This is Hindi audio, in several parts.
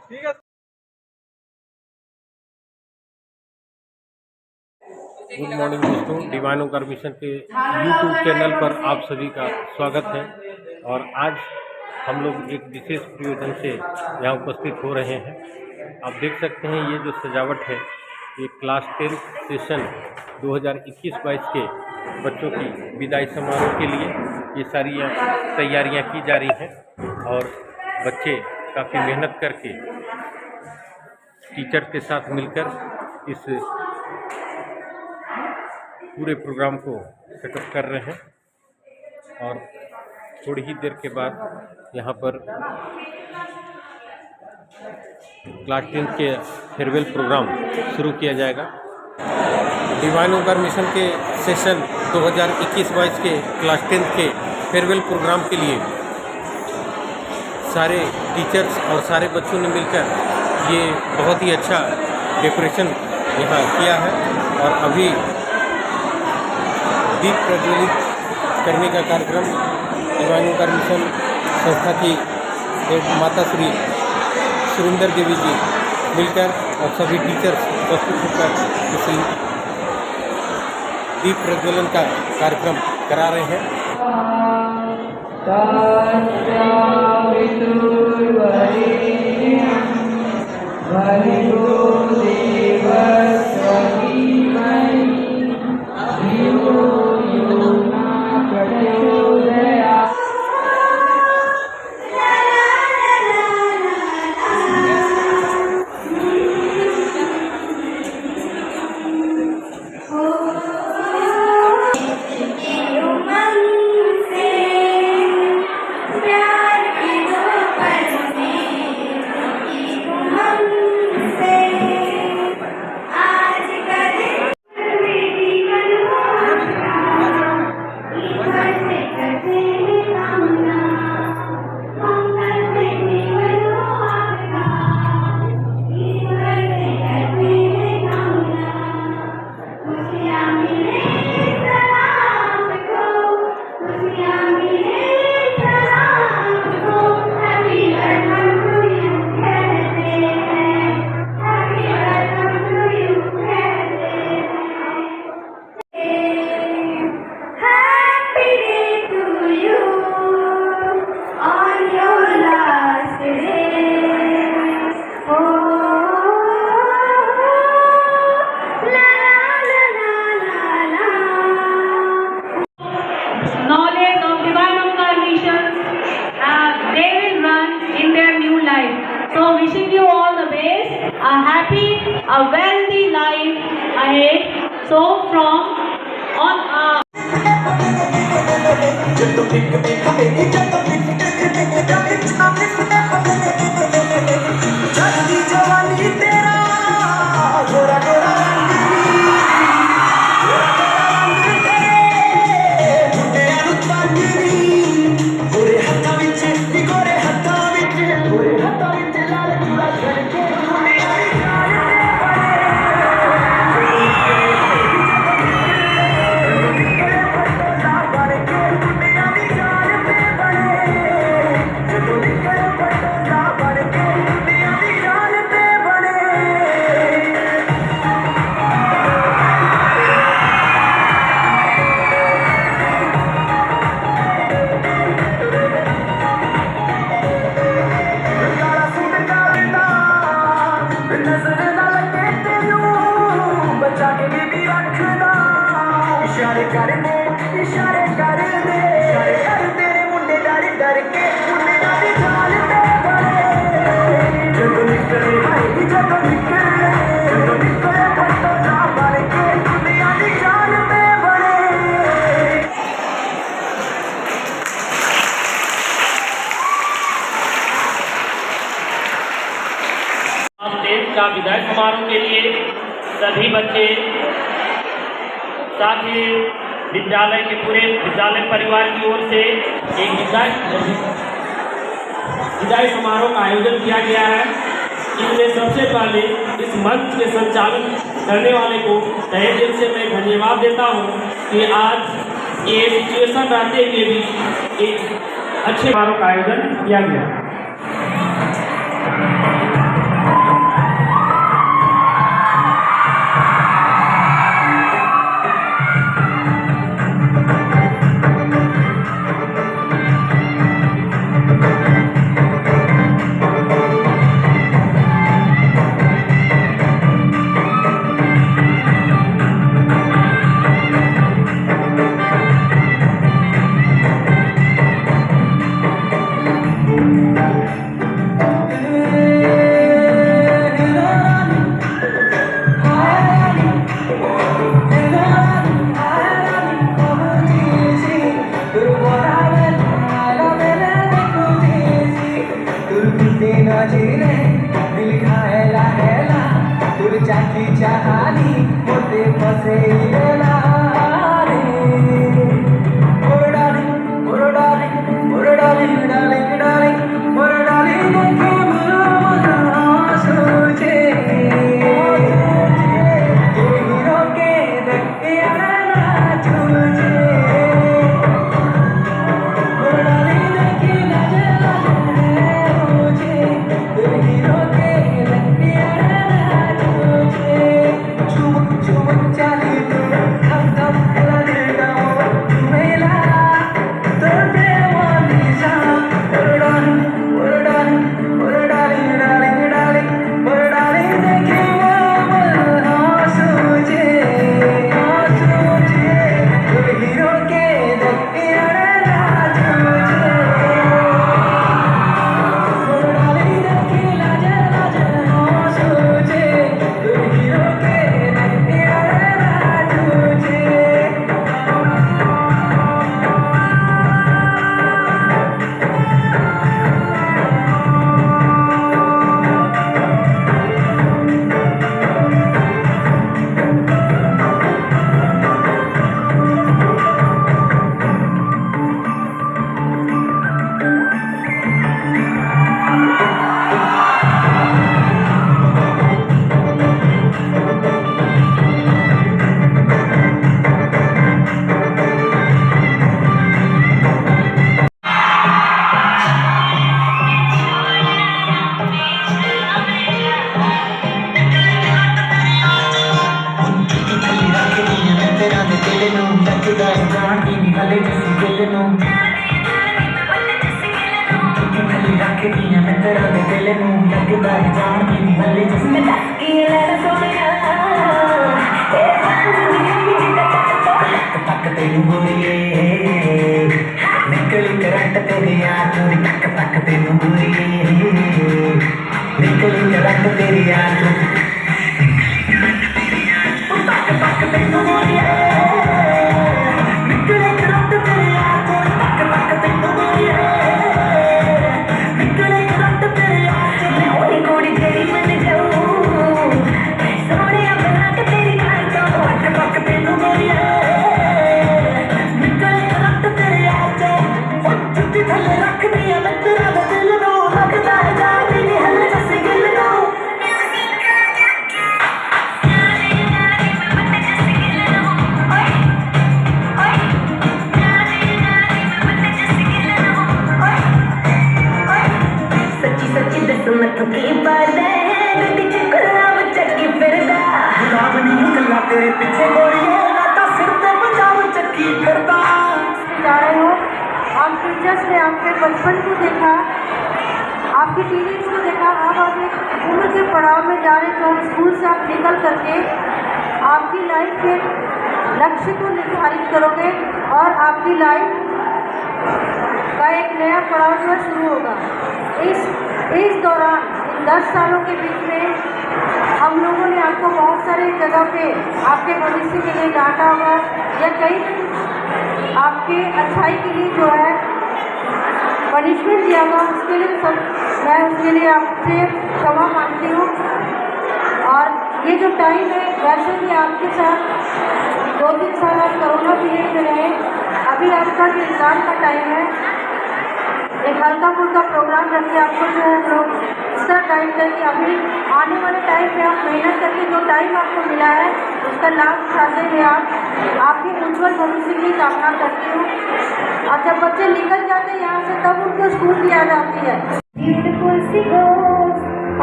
ठीक है। गुड मॉर्निंग दोस्तों, डिवाइन ओंकार मिशन के यूट्यूब चैनल पर आप सभी का स्वागत है। और आज हम लोग एक विशेष प्रयोजन से यहाँ उपस्थित हो रहे हैं। आप देख सकते हैं ये जो सजावट है ये क्लास 10 सेशन 2021-22 के बच्चों की विदाई समारोह के लिए ये सारी तैयारियाँ की जा रही हैं। और बच्चे काफ़ी मेहनत करके टीचर के साथ मिलकर इस पूरे प्रोग्राम को सेटअप कर रहे हैं। और थोड़ी ही देर के बाद यहाँ पर क्लास 10 के फेयरवेल प्रोग्राम शुरू किया जाएगा। डिवाइन ओंकार मिशन के सेशन 2021-22 के क्लास 10 के फेयरवेल प्रोग्राम के लिए सारे टीचर्स और सारे बच्चों ने मिलकर ये बहुत ही अच्छा डेकोरेशन यहाँ किया है। और अभी दीप प्रज्वलित करने का कार्यक्रम डिवाइन ओंकार मिशन संस्था की माता श्री सुरेंद्र देवी जी मिलकर और सभी टीचर्स उपस्थित होकर इस दीप प्रज्वलन का कार्यक्रम करा रहे हैं। A wealthy life ahead. So from on our का विदाई समारोह के लिए सभी बच्चे साथ ही विद्यालय के पूरे विद्यालय परिवार की ओर से एक विदाई समारोह का आयोजन किया गया है। इसमें सबसे पहले इस मंच के संचालन करने वाले को तहे दिल से मैं धन्यवाद देता हूँ कि आज ये सिचुएशन रहते हुए भी एक अच्छे समारोह का आयोजन किया गया। जहानी होते फसे लारे ओरे डार्लिंग ओरे डार्लिंग ओरे डार्लिंग डार्लिंग डार्लिंग ओरे डार्लिंग तुम मुझे सोचे हीरो के धक्के आना तुझे ओरे डार्लिंग देखी लाजे लाजे मुझे हीरो के धक्के आना तुझे चुम चुम चाली तू हम हम खेला देगा मेला तो देवानी सा ओरे डार्लिंग ओरे डार्लिंग ओरे डार्लिंग डार्लिंग डार्लिंग ओरे डार्लिंग देखी सोचे हीरो के धक्के आना तुझे ओरे डार्लिंग देखी लाजे लाजे सोचे हीरो के धक्के आना तुझे निकली करंट तेरे यार चोरी तक तक तेनू निकली करंट तेरे यार तक तक तेनू निकली करंट तेरे यार चोरी तक तक तेनू निकली करंट तेरे यार मैं ओली कोड़ी तेरी मन जाऊं सोने अपना के तेरी खाई तो तक तक तेनू निकली करंट तेरे यार जुत्ती थल्ले रख दिया मैं तेरा दिल नो लगदा है जानी नहीं हले जैसे गिल नो सच्ची सच्ची दस मत की बात है गड्डी च गुलाब चक्की फिरदा गुलाब नहीं गल्ला तेरे पीछे गोरिए लाटा सिर पे पंजाब चक्की फिरदा जा रहे हो आप टीचर्स ने आपके बचपन को देखा, आपकी टीनेज को देखा, अब आप एक उम्र के पड़ाव में जा रहे तो स्कूल से आप निकल करके आपकी लाइफ के लक्ष्य को निर्धारित करोगे और आपकी लाइफ का एक नया पड़ाव जो शुरू होगा। इस दौरान इन 10 सालों के बीच में हम लोगों ने आपको बहुत सारे जगह पे आपके भविष्य के लिए डांटा होगा या कई आपके अच्छाई के लिए जो है पनिशमेंट दिया होगा, उसके लिए मैं उसके लिए आपसे क्षमा मांगती हूँ। और ये जो टाइम है वैसे भी आपके साथ 2-3 साल आप कोरोना पीरियड में रहे, अभी आपका जो एग्ज़ाम का टाइम है एक हल्का फुल्का प्रोग्राम रख के आपको जो है लोग इस तरह गाइड करके अभी आने वाले टाइम पे आप मेहनत करके जो टाइम आपको मिला है उसका लाभ उठाते हुए आप आपके उज्ज्वल भविष्य की कामना करती हूँ। और जब बच्चे निकल जाते हैं यहाँ से तब उनको स्कूल की याद आती है। Beautiful she goes,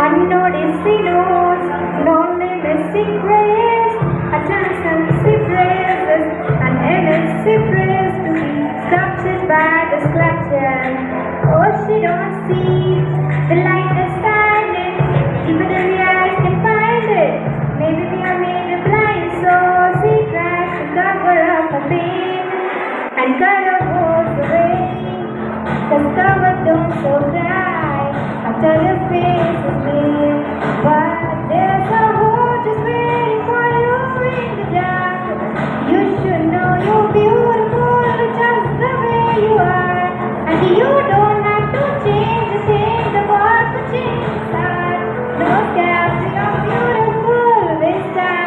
unnoticed she knows, lonely missing grace, a chance she praises, an image she prays to be sculptured by the sculpture. Oh, she don't see the light is shining, even if the eyes can find it. Maybe we are made of blind, so she tries to cover up her pain and cut her hopes away. Cause cover don't so cry after your face is clear. But there's a hole just waiting for you in the dark. You should know you're beautiful just the way you are. And you don't have to change a thing, the world will change inside. No scars, you're beautiful this time.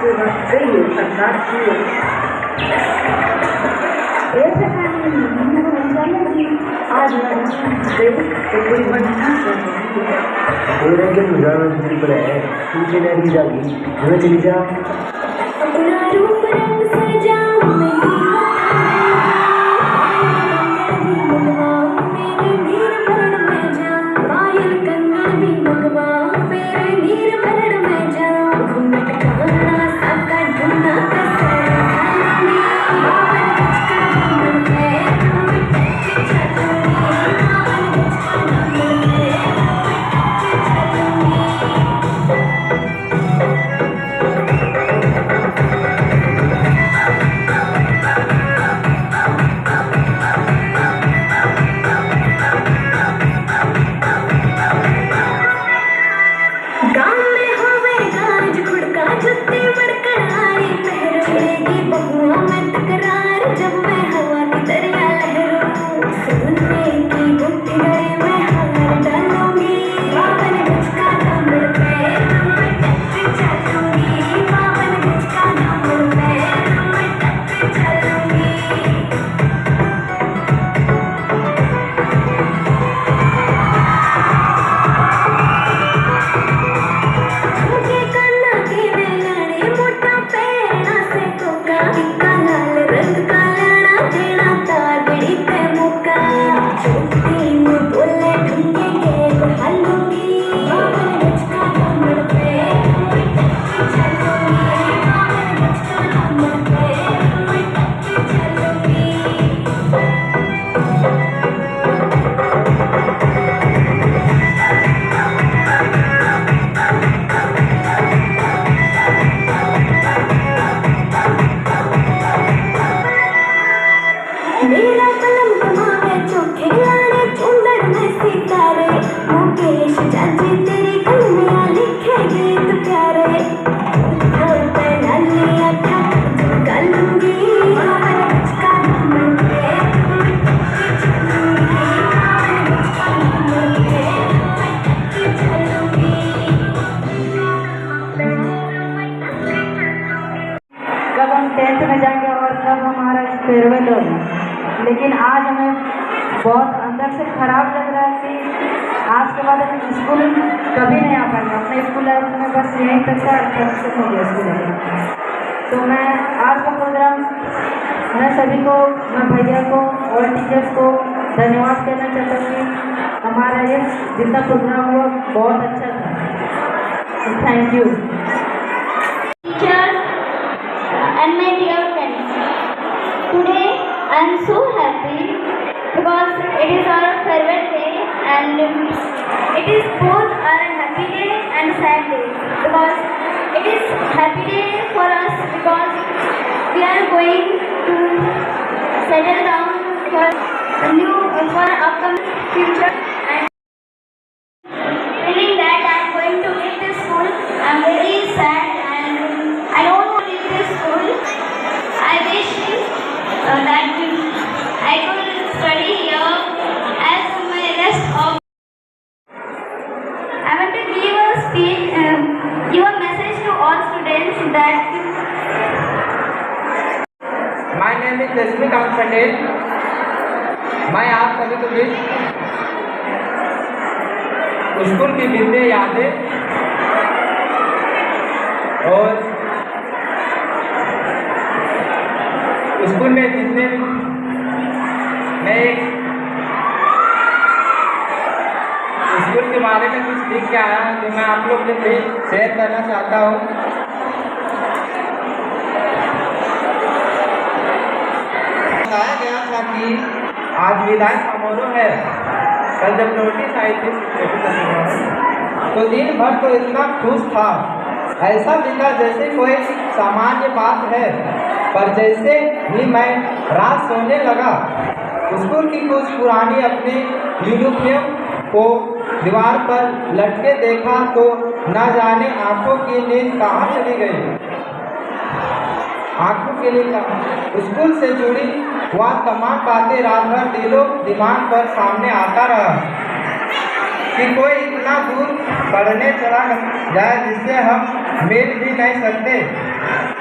के वक्त गई सरकार की ऐसे आज कोई तेरे के गुजारा जिंदगी पर है तू चले नहीं जाएगी तुम्हें चली जा अपना रूप रंग सजाऊं मैं मेरे नीर भरण में जाऊं पायल कंगन भी मंगवाऊं मेरे नीर भरण में जाऊं घूमट खाना सबका ढूंढना कसर खाऊंगी बावन बचकर घूमन में घूमट चलूंगी बावन बचकर घूमन में गाँव में होवे गाज खुड़का जुत्ते बड़कड़ाई पहरोगी बहुआ में तकरार जब मैं हवा की दरिया लहरों सोने की गुट्टी गले में हार डालूंगी बावन गज का दामन पे मैं टप चलूंगी बावन गज का दामन पे मैं टप चलूंगी झुमके काना के नैलाने मोटा पैरना से कोका टिक्का लाल रंग का लाना देना तागड़ी पे मुका छोटी में बोले ढूंढे के हालूंगी बावन गज का दामन पे मैं टप चलूंगी बावन गज का दामन पे मैं टप चलूंगी मेरा कलम कमावे चोखे लाने चुंदड़ में सितारे मुकेश चाची तेरी कलमियां लिखे गीत प्यारे ढोल पे नाली अखा झुमका लूंगी बावन गज का दामन पे मैं टप चलूंगी बावन गज का दामन पे मैं टप चलूंगी कब हम 10th में जाएंगे और कब हमारा फेयरवेल होगा लेकिन आज हमें बहुत अंदर से खराब लग रहा है कि आज के बाद हम स्कूल कभी नहीं आ पाएंगे अपने स्कूल लाइफ में बस यहीं तक का खत्म हो गया स्कूल लाइफ तो मैं आज का प्रोग्राम मैं सभी को मैं भैया को और टीचर्स को धन्यवाद कहना चाहता हूँ कि हमारा ये जितना प्रोग्राम हुआ बहुत अच्छा था thank you teachers and my dear friends. Today I am so happy because it is our farewell day and it is both our happy day and sad day because it is happy day for us because we are going to settle down for upcoming future and feeling that I am going to leave this school. I am very sad and I don't want to leave this school. I wish that I could study here as my rest of. I want to give a speech, give a message to all students that. My name is Rashmikant Patel. मैं आप सभी को बीच स्कूल की विभिन्न यादें और स्कूल में जितने मैं स्कूल के बारे में कुछ सीख के आया हूँ जो मैं आप लोग के भी शेयर करना चाहता हूँ। बताया गया था कि आज विदाई समारोह है। कल जब नोटिस आई थी तो दिन भर तो इतना खुश था, ऐसा दिखा जैसे कोई सामान्य बात है। पर जैसे ही मैं रात सोने लगा स्कूल की कुछ पुरानी अपनी यूनिफॉर्म को दीवार पर लटके देखा तो न जाने आंखों की नींद कहाँ चली गई। आंखों के लिए स्कूल से जुड़ी वह तमाम बातें रात भर दिलो दिमाग पर सामने आता रहा कि कोई इतना दूर पढ़ने चला जाए जिससे हम मिल भी नहीं सकते।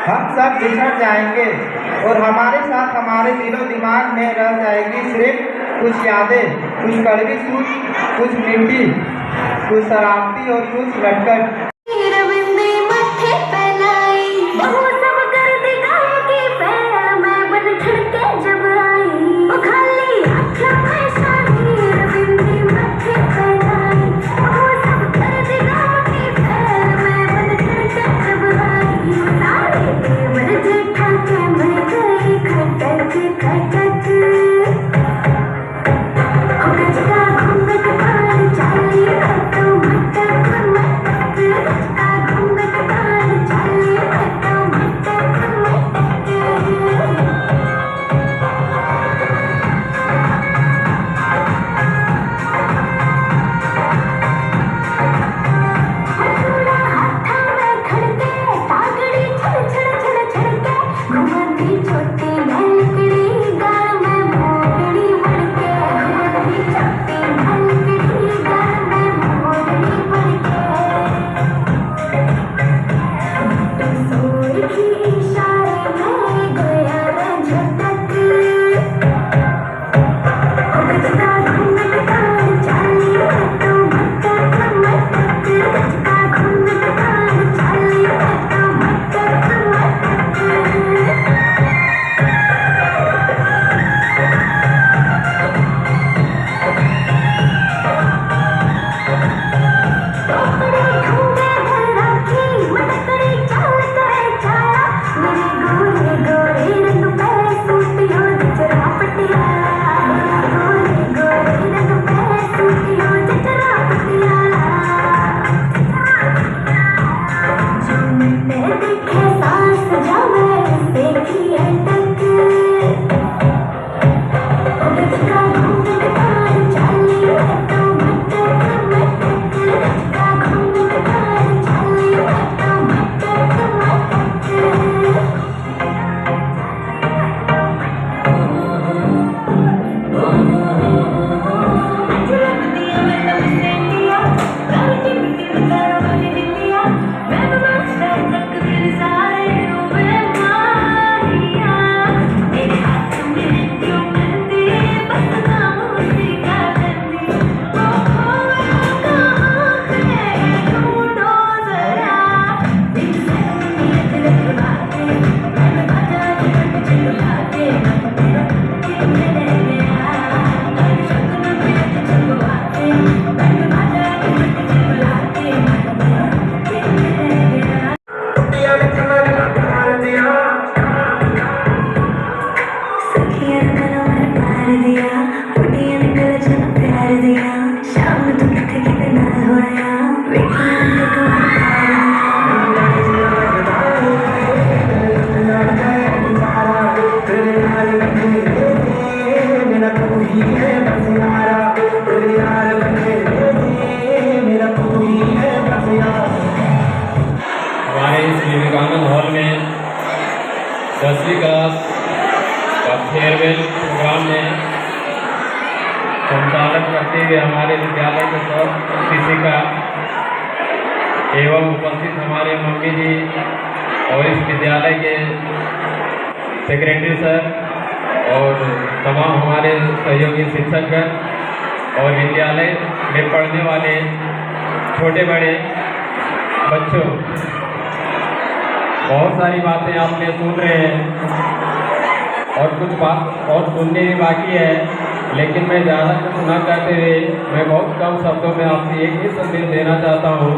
हम सब बिछड़ जाएंगे और हमारे साथ हमारे दिलो दिमाग में रह जाएगी सिर्फ कुछ यादें, कुछ कड़वी सूझ, कुछ मिट्टी, कुछ शरारती और कुछ लटकट। हमारे इस विवेकानंद हॉल में 10वीं क्लास का फेयरवेल प्रोग्राम में संचालन करते हुए हमारे विद्यालय के सब शिक्षिका एवं उपस्थित हमारे मम्मी जी और इस विद्यालय के सेक्रेटरी सर और तमाम हमारे सहयोगी शिक्षकगण और विद्यालय में पढ़ने वाले छोटे बड़े बच्चों, बहुत सारी बातें आपने सुन रहे हैं और कुछ बात और सुनने भी बाकी है, लेकिन मैं ज़्यादा कुछ ना कहते हुए मैं बहुत कम शब्दों में आपसे एक ही संदेश देना चाहता हूँ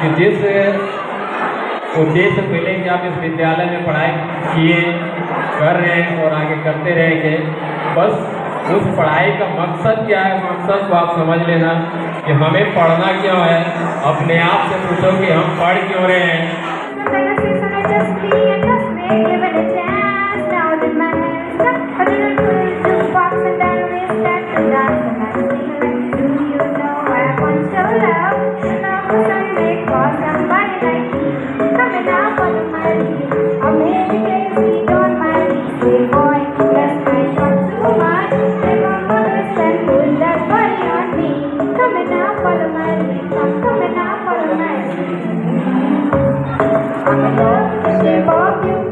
कि जिस उद्देश्य को लेकर आप इस विद्यालय में पढ़ाई किए कर रहे हैं और आगे करते रहेंगे, बस उस पढ़ाई का मकसद क्या है, मकसद को आप समझ लेना कि हमें पढ़ना क्यों है। अपने आप से पूछो कि हम पढ़ क्यों रहे हैं। Shape of you.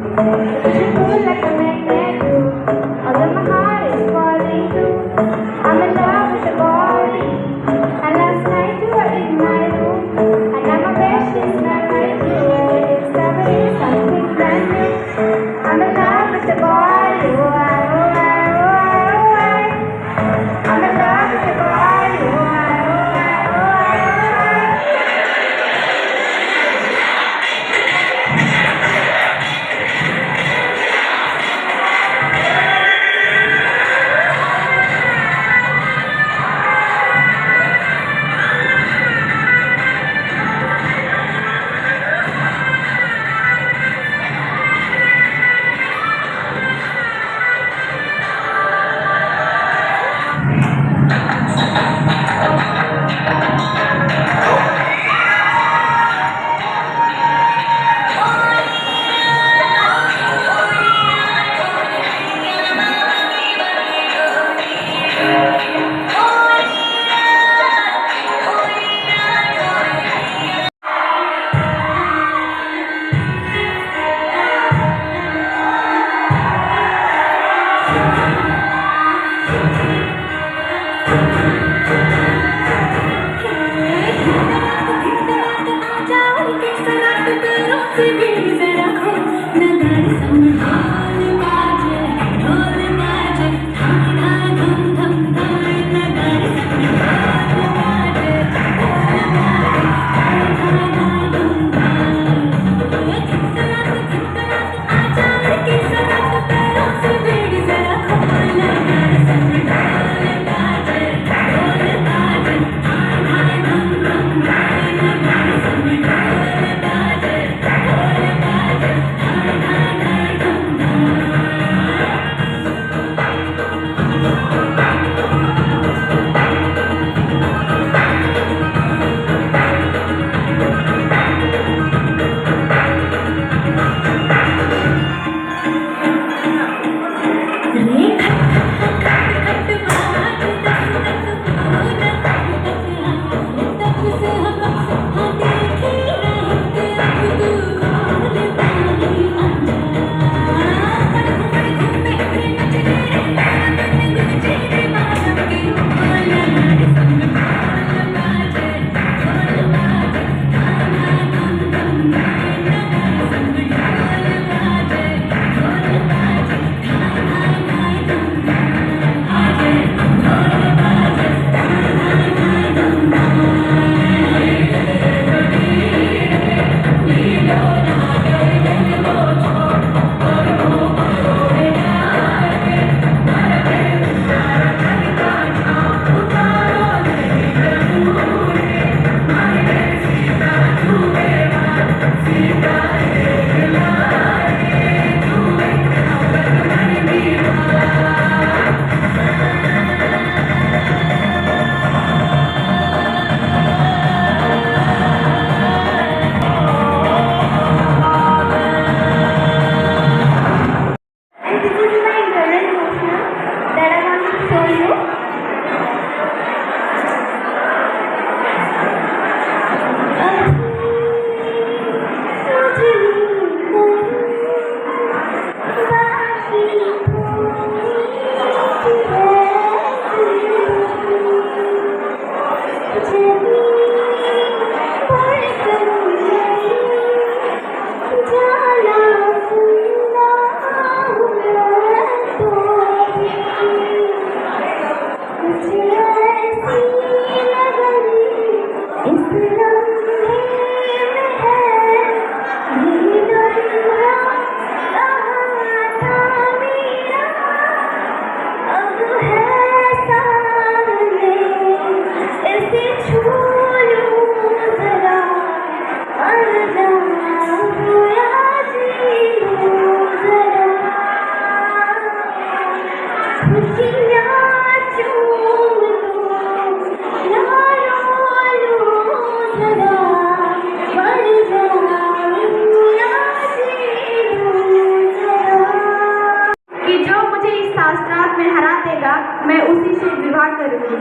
मैं उसी से विवाह करूंगी।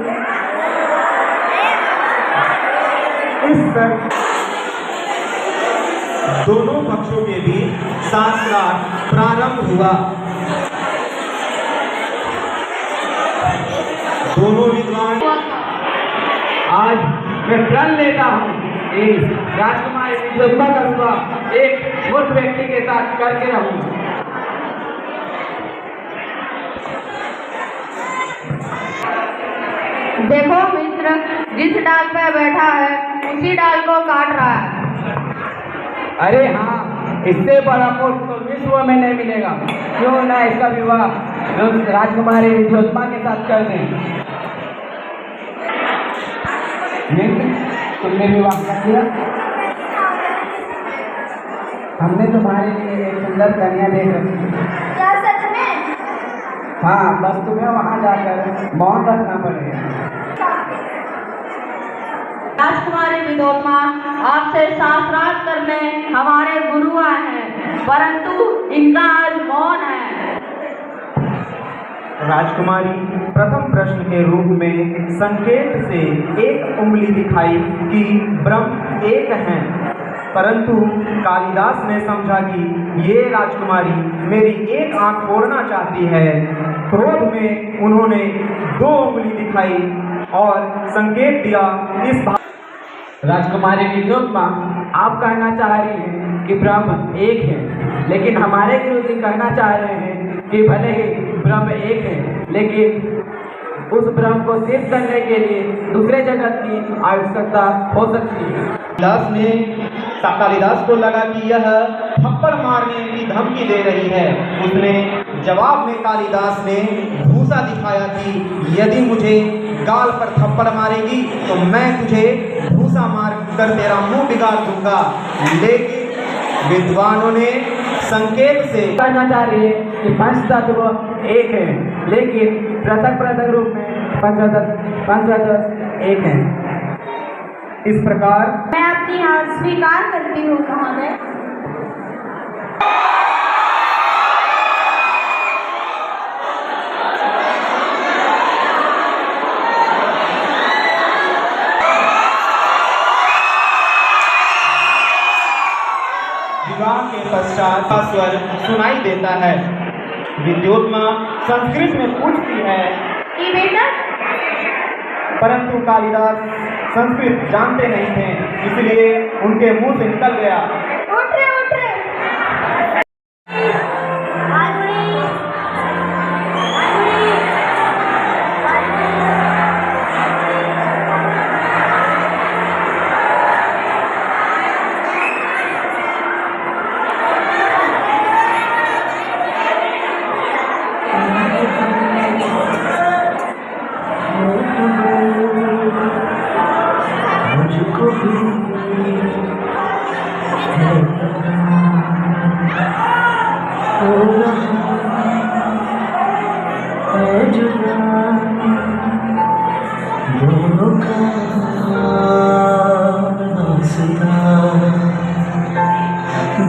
इस तरह दोनों पक्षों के बीच शास्त्रार्थ प्रारंभ हुआ। दोनों विद्वान आज मैं प्रण लेता हूँ कि राजकुमारी विद्वत्ता का विवाह एक मूर्ख व्यक्ति के साथ करके रहूँ। देखो मित्र, जिस डाल पे बैठा है उसी डाल को काट रहा है। अरे हाँ, इससे बड़ा मूर्ख तो विश्व में नहीं मिलेगा। क्यों ना इसका विवाह राजकुमारी विद्योत्मा के साथ कर दें। मित्र, तुमने विवाह कर दिया? हमने तुम्हारे लिए एक सुंदर कन्या देख रखी है। क्या सच में? हाँ, बस तुम्हें वहाँ जाकर मौन रखना पड़ेगा। राजकुमारी विद्योत्मा, आपसे शास्त्रार्थ करने हमारे गुरु आए हैं, परंतु इनका आज मौन है। राजकुमारी प्रथम प्रश्न के रूप में संकेत से एक उंगली दिखाई कि ब्रह्म एक हैं, परंतु कालिदास ने समझा कि ये राजकुमारी मेरी एक आंख फोड़ना चाहती है। क्रोध में उन्होंने दो उंगली दिखाई और संकेत दिया। इस राजकुमारी विद्योत्मा, आप कहना चाह रही हैं कि ब्रह्म एक है, लेकिन हमारे गुरुजी कहना चाह रहे हैं कि भले ही ब्रह्म एक है, लेकिन उस ब्रह्म को सिद्ध करने के लिए दूसरे जगत की आवश्यकता हो सकती है। कालिदास को लगा कि यह थप्पड़ मारने की धमकी दे रही है। उसने जवाब में कालिदास ने भूसा दिखाया कि यदि मुझे गाल पर थप्पड़ मारेगी तो मैं तुझे भूसा मार कर तेरा मुंह बिगाड़ दूंगा। लेकिन विद्वानों ने संकेत से कहना चाह रही है कि पंच तत्व एक है, लेकिन पृथक पृथक रूप में पंचतत्व एक है। इस प्रकार मैं अपनी हार स्वीकार करती हूँ महोदय। विवाह के पश्चात का स्वर सुनाई देता है। विद्योत्मा संस्कृत में पूछती है कि बेटा, परंतु कालिदास संस्कृत जानते नहीं थे, इसलिए उनके मुंह से निकल गया, उठ रे उठ रे।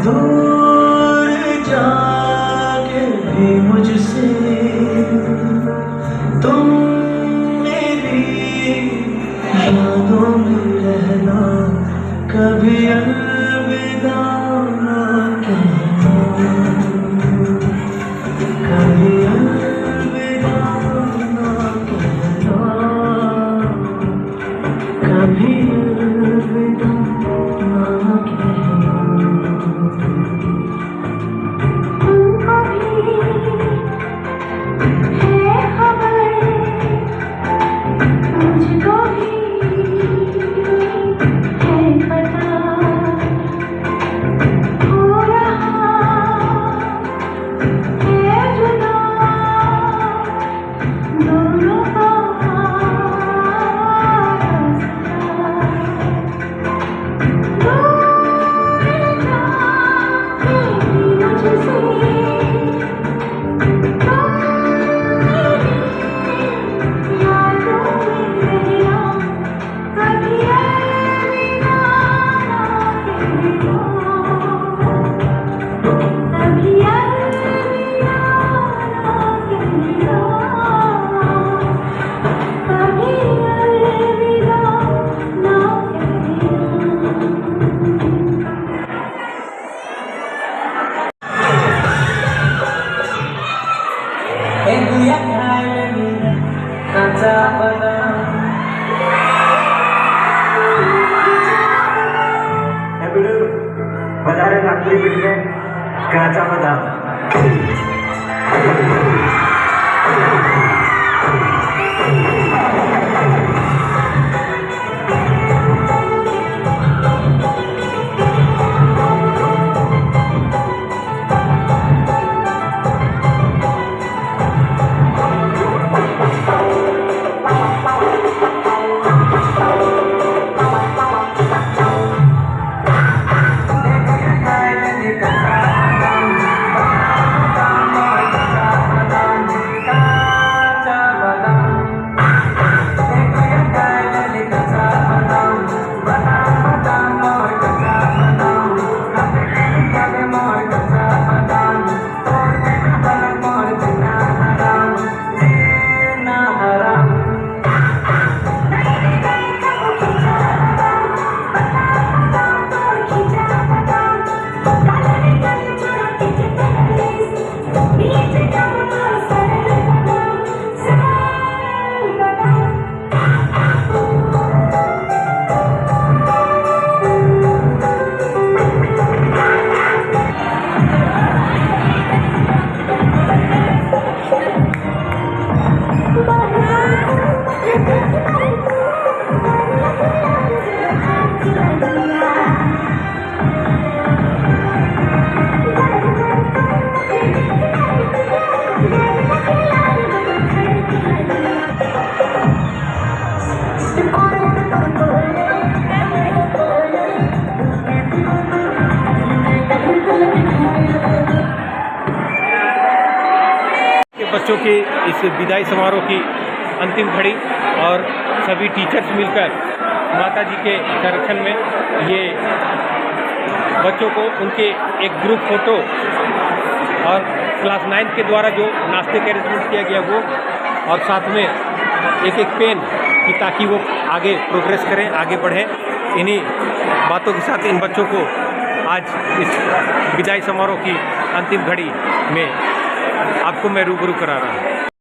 दूर जाके भी मुझसे तुम मेरी यादों में रहना, कभी अलविदा ना कहना, कभी अलविदा ना कहना। कभी अलविदा ना कहना। उनको भी है खबर, मुझको भी है पता, हो रहा है जुदा दोनों का बाजार नागपुरी पीठ में काचा बादाम। बच्चों के इस विदाई समारोह की अंतिम घड़ी और सभी टीचर्स मिलकर माता जी के संरक्षण में ये बच्चों को उनके एक ग्रुप फोटो और क्लास 9 के द्वारा जो नाश्ते का अरेंजमेंट किया गया वो, और साथ में एक एक पेन कि ताकि वो आगे प्रोग्रेस करें, आगे बढ़ें। इन्हीं बातों के साथ इन बच्चों को आज इस विदाई समारोह की अंतिम घड़ी में आपको मैं रूबरू करा रहा हूँ।